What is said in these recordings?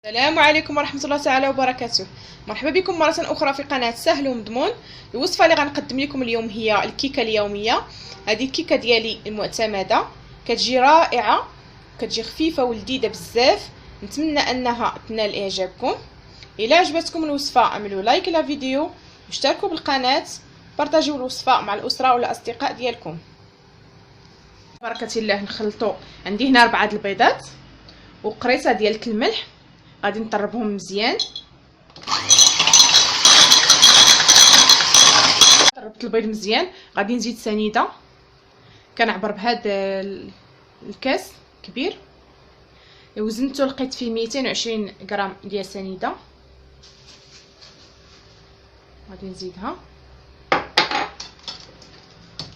السلام عليكم ورحمة الله تعالى وبركاته. مرحبا بكم مرة أخرى في قناة سهل ومضمون. الوصفة اللي غنقدم لكم اليوم هي الكيكة اليومية. هذه الكيكة ديالي المعتمدة، كتجي رائعة، كتجي خفيفة ولذيذة بزاف. نتمنى أنها تنال إعجابكم. إلا عجبتكم الوصفة اعملوا لايك للفيديو واشتركوا بالقناة، بارطاجيو الوصفة مع الأسرة والأصدقاء ديالكم. بركة الله نخلطوا. عندي هنا 4 البيضات وقريصة ديال الملح، غادي نطربهم مزيان. طربت البيض مزيان، غادي نزيد سنيده، كنعبر بهذا الكاس كبير، وزنته لقيت فيه 220 غرام ديال سنيده، غادي نزيدها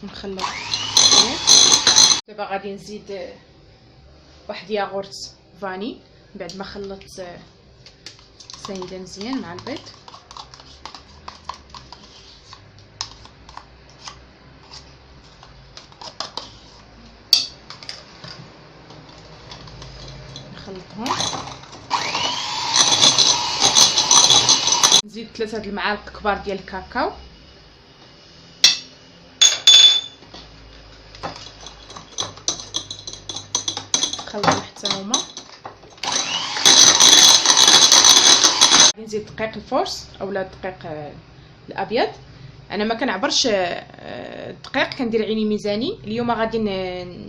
ونخلط مزيان. دابا غادي نزيد واحد ياغورت فاني بعد ما خلطت سنيده مزيان مع البيض. نخلطهم، نزيد 3 المعالق كبار ديال الكاكاو، نخلطهم حتى هما. نزيد دقيق الفورس اولا الدقيق الابيض. انا ما كنعبرش الدقيق، كندير عيني ميزاني. اليوم غادي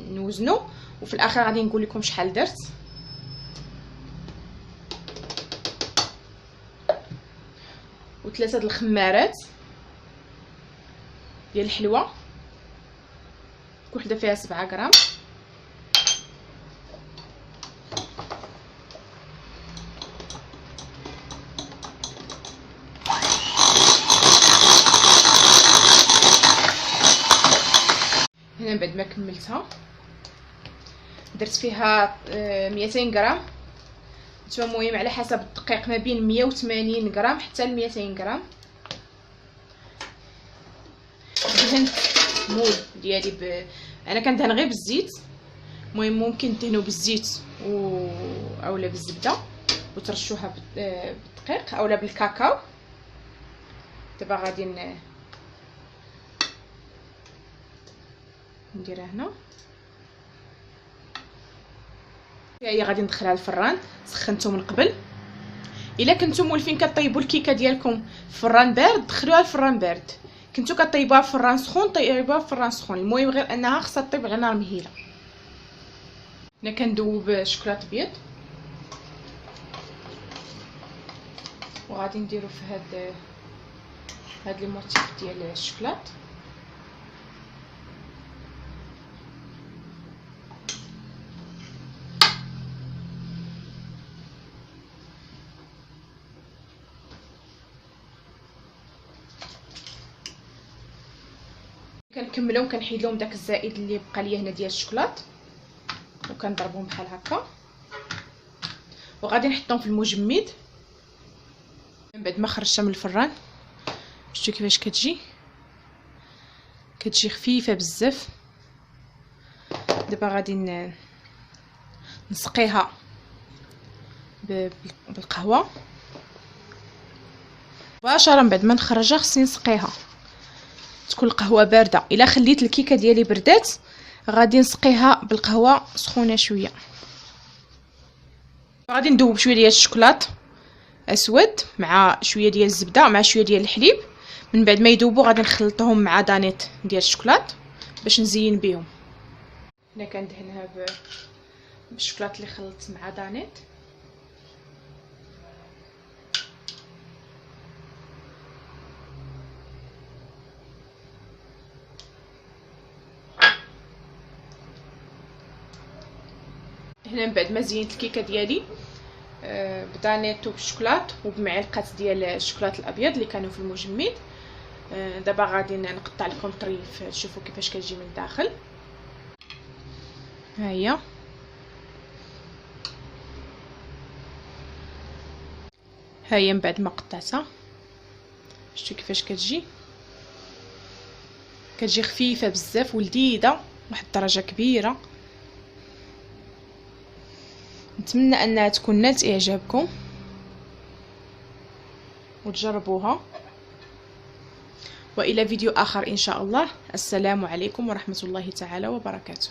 نوزنو وفي الاخر غادي نقول لكم شحال درت. و3 الخمارات ديال الحلوى، كل وحده فيها 7 غرام. هنا بعد ما كملتها درت فيها 200 غرام. نتوما المهم على حسب الدقيق، ما بين 180 غرام حتى ل 200 غرام. دهنت مول ديالي انا كندهن غير بالزيت، المهم ممكن تدهنوا بالزيت اولا بالزبده وترشوها بالدقيق اولا بالكاكاو. دابا غادي نديرها هنا. هي غادي ندخلها للفران، سخنته من قبل. الا كنتو مولفين كطيبوا الكيكه ديالكم في فران بارد دخلوها للفران بارد، كنتو كطيبوها في فران سخون طيبوها في فران سخون. المهم غير انها خصها طيب على نار مهيله. هنا كندوب شوكولاط ابيض وغادي نديرو في هاد لي موتيف ديال الشوكولاط. كنكملهم، كنحيد لهم داك الزائد اللي بقى ليا هنا ديال الشوكولاط وكنضربهم بحال هكا، وغادي نحطهم في المجمد. من بعد ما خرجتها من الفران شفتوا كيفاش كتجي خفيفه بزاف. دابا غادي نسقيها بالقهوه مباشره. من بعد ما نخرجها خصني نسقيها، تكون القهوه بارده. الا خليت الكيكه ديالي بردات غادي نسقيها بالقهوه سخونه شويه. غادي ندوب شويه ديال الشوكولاط اسود مع شويه ديال الزبده مع شويه ديال الحليب. من بعد ما يذوبوا غادي نخلطهم مع دانيت ديال الشوكولاط باش نزين بهم. هنا كندهنها بالشوكولاط اللي خلطت مع دانيت. هنا من بعد ما زينت الكيكه ديالي بدانيت وبالشوكولاط وبمعلقه ديال الشوكولاط الابيض اللي كانوا في المجمد. دابا غادي نقطع لكم طريف تشوفوا كيفاش كتجي من الداخل. ها هي من بعد ما قطعتها شفتوا كيفاش كتجي خفيفه بزاف ولذيذه واحد الدرجه كبيره. نتمنى انها تكون نالت اعجابكم. وتجربوها. والى فيديو اخر ان شاء الله. السلام عليكم ورحمة الله تعالى وبركاته.